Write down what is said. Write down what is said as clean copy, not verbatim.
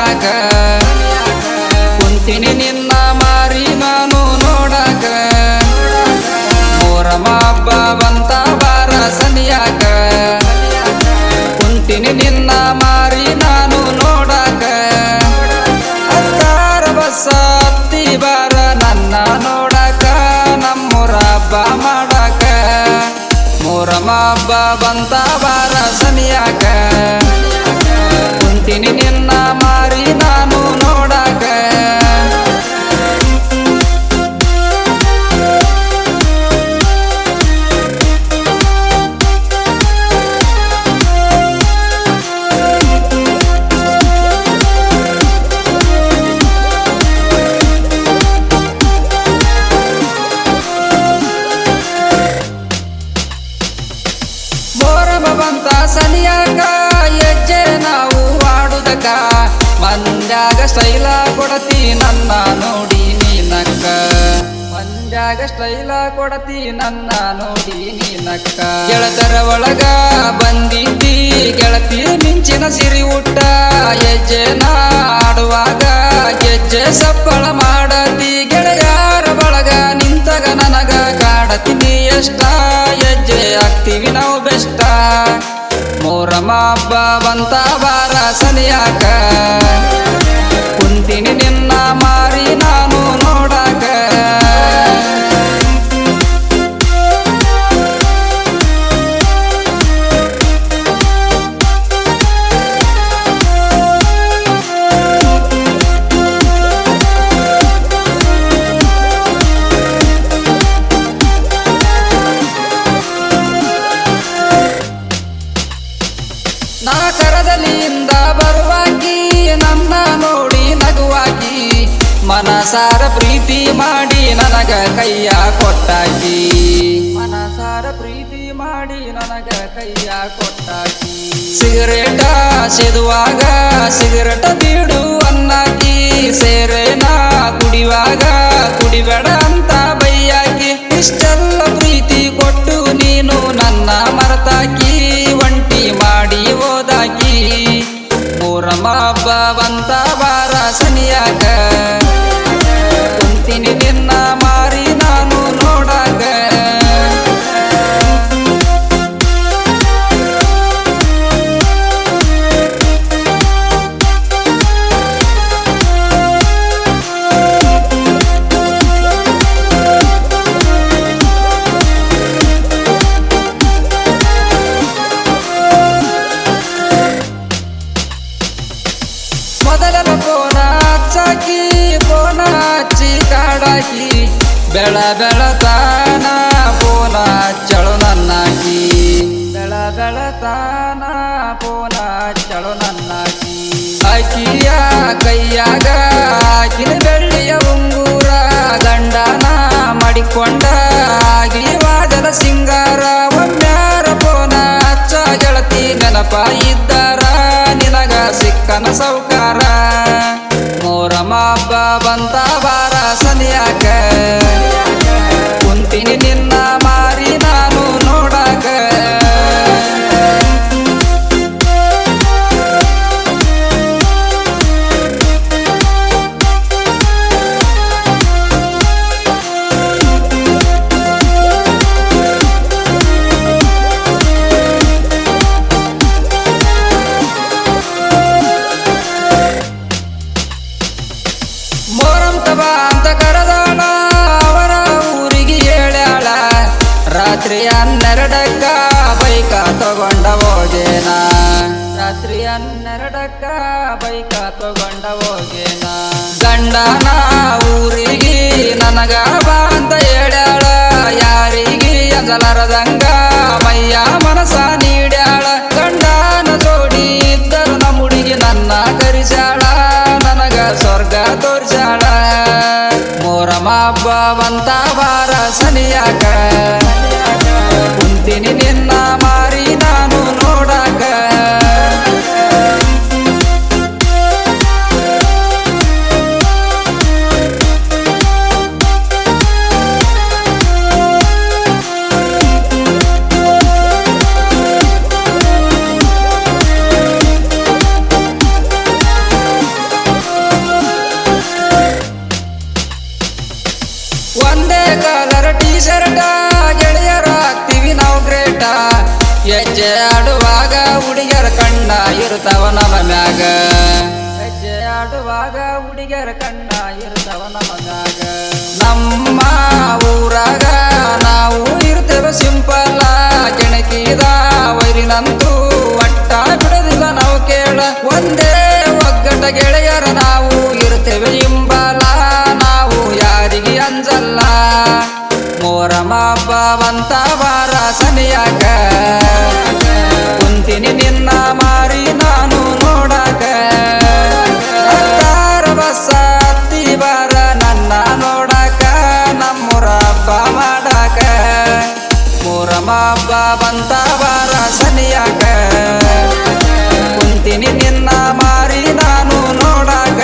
ಸನಿಯಾಗ ಕುಂತಿನಿ ನಿನ್ನ ಮಾರಿ ನಾನು ನೋಡಾಕ ಮೊಹರಂ ಹಬ್ಬ ಬಂತ ಬಾರ ಸನಿಯಾಗ ಕುಂತಿನಿ ನಿನ್ನ ಮಾರಿ ನಾನು ನೋಡಾಕ ಹತ್ತಾರ ಬಸ್ಸ ಹತ್ತಿ ಬಾರ ನನ್ನ ನೋಡಾಕ ನಮ್ಮೂರ ಹಬ್ಬ ಮಾಡಾಕ ಮೊಹರಂ ಹಬ್ಬ ಬಂತ ಬಾರ ಸನಿಯಾಗ ಕುಂತಿನಿ ನಿನ್ನ ಮಾರಿ ನಾನು ನೋಡಾಕ ಮೊಹರಂ ಬಂತ ಸನಿಯಾಗ ಹೆಜ್ಜೆ ನಾವು ಆಡುದಕ್ಕ ಮಂದ್ಯಾಗ ಸ್ಟೈಲ ಕೊಡತಿ ನನ್ನ ನೋಡಿ ನೀನಕ್ಕ ಮಂದ್ಯಾಗ ಸ್ಟೈಲ ಕೊಡತಿ ನನ್ನ ನೋಡಿ ನೀನಕ್ಕ ಗೆಳತರ ಒಳಗ ಬಂದಿದ್ದಿ ಗೆಳತಿ ಮಿಂಚಿನ ಸಿರಿ ಉಟ್ಟ ಹೆಜ್ಜೆನ ಆಡುವಾಗ ಗೆಜ್ಜೆ ಸಪ್ಪಳ ಮಾಡತಿ ಗೆಳೆಯಾರ ಬಳಗ ನಿಂತಗ ನನಗ ಕಾಡತೀನಿ ಎಷ್ಟ ಹೆಜ್ಜೆ ಆಗ್ತೀವಿ ನಾವು ಬೆಷ್ಟ ಮೊಹರಂ ಹಬ್ಬ ಬಂತ ಬಾರ ಸನಿಯಾಗ ಕುಂತಿನಿ ನಿನ್ನ ಮಾರಿ ನಾನು ನೋಡಾಕ ನಾ ಕರದಲಿಯಿಂದ ಬರುವಾಗಿ ನನ್ನ ನೋಡಿ ನಗುವಾಗಿ ಮನಸಾರ ಪ್ರೀತಿ ಮಾಡಿ ನನಗ ಕೈಯ ಕೊಟ್ಟಾಕಿ ಮನಸಾರ ಪ್ರೀತಿ ಮಾಡಿ ನನಗ ಕೈಯ ಕೊಟ್ಟಾಕಿ ಸಿಗರೇಟ ಸೇದುವಾಗ ಸಿಗರೇಟ ಬೀಡು ಅನ್ನಾಕಿ ಸೇರೇನ ಕುಡಿವಾಗ ಕುಡಿಬೇಡ ಅಂತ ಬೈಯಾಕಿ ಇಷ್ಟೆಲ್ಲ ಪ್ರೀತಿ ಕೊಟ್ಟು ನೀನು ನನ್ನ ಮರತಾಕಿ ಒಂಟಿ ಮಾಡಿ ಹೋದಾಕಿ ಮೊಹರಂ ಹಬ್ಬ ಬಂತ ಬಾರ ಸನಿಯಾಗ ಕುಂತಿನಿ ನಿನ್ನ ಮಾರಿ ನಾನು ನೋಡಾಕ ಮೊದಲ ಫೋನ ಹಚ್ಚಾಕಿ ಫೋನ ಹಚ್ಚಿ ಕಾಡಾಕಿ ಬೆಳ ಬೆಳತಾನ ಫೋನ ಹಚ್ಚಳು ನನ್ನಾಕಿ ಬೆಳ ಬೆಳತಾನ ಫೋನ ಹಚ್ಚಳು ನನ್ನಾಕಿ ಆಕಿಯ ಕೈಯಾಗ ಹಾಕಿನ ಬೆಳ್ಳಿಯ ಉಂಗುರ ಗಂಡನ ಮಾಡಿಕೊಂಡ ಆಗಿವಾದಲ ಸಿಂಗಾರ ಒಮ್ಮ್ಯಾರ ಫೋನ ಹಚ್ಚ ಗೆಳತಿ ನೆನಪ ಇದ್ದಾರ ನಿನಗ ಸಿಕ್ಕನ ಸೌಕಾರ ಮೊಹರಂ ಹಬ್ಬ ಬಂತ ಬಾರ ಸನಿಯಾಗ ಕುಂತಿನಿ ನಿನ್ನ ಮಾರಿ ನಾನು ನೋಡಾಕ ಮೊಹರಂ ತಬ ಅಂತ ಕರೆದಾಳ ಅವರ ಊರಿಗೆ ಹೇಳ್ಯಾಳ ರಾತ್ರಿ 12ಕ್ಕ ಬೈಕ ತಗೊಂಡ ಹೋಗೇನ ರಾತ್ರಿ 12ಕ್ಕ ಬೈಕ ತಗೊಂಡ ಹೋಗೇನ ಗಂಡನ ಊರಿಗೆ ನನಗ ಬಾ ಅಂತ ಹೇಳ್ಯಾಳ ಯಾರಿಗೆ ಅಂಜಲಾರದಂಗ ಮೈಯ ಮನಸ ನೀಡ್ಯಾಳ ಗಂಡನ ಜೋಡಿ ಇದ್ದರು ನಮ್ಮ ಹುಡುಗಿ ನನ್ನ ಕರಿಸ್ಯಾಳ ನನಗ ಸ್ವರ್ಗ ತೋರ್ಸ್ಯಾಳ ಮೊಹರಂ ಹಬ್ಬ ಬಂತ ಬಾರ ಸನಿಯಾಗ ಕುಂತಿನಿ ನಿನ್ನ ಮಾರಿ ನಾನು ನೋಡಾಕ ಇರ್ತಾವ ನಮ್ಮ ಮ್ಯಾಗ ಹೆಜ್ಜೆ ಆಡುವಾಗ ಹುಡುಗಿಯರ ಕಣ್ಣ ಇರ್ತಾವ ನಮ್ಮ ಮ್ಯಾಗ ನಮ್ಮ ಊರಾಗ ನಾವು ಇರ್ತೇವೆ ಸಿಂಪಲ್ಲ ಕೆಣಕಿದ ವೈರಿನಂತೂ ಒಟ್ಟ ಬಿಡೋದಿಲ್ಲ ನಾವು ಕೇಳ ಒಂದೇ ಒಗ್ಗಟ್ಟ ಗೆಳೆಯರ ನಾವು ಇರ್ತೇವೆ ಇಂಬಲ ನಾವು ಯಾರಿಗೆ ಅಂಜಲ್ಲ ಮೋರಮ ಹಬ್ಬ ಬಂತ ಬಾರ ಸನಿಯಾಗ ಕುಂತೀನಿ ನಿನ್ನ ಮಾರಿ ನಾನು ನೋಡಾಕ ಹತ್ತಾರ ಬಸ್ಸ ಹತ್ತಿ ಬಾರ ನನ್ನ ನೋಡಾಕ ನಮ್ಮೂರ ಹಬ್ಬ ಮಾಡಾಕ ಮೋರಮ ಹಬ್ಬ ಬಂತ ಬಾರ ಸನಿಯಾಗ ಕುಂತೀನಿ ನಿನ್ನ ಮಾರಿ ನಾನು ನೋಡಾಕ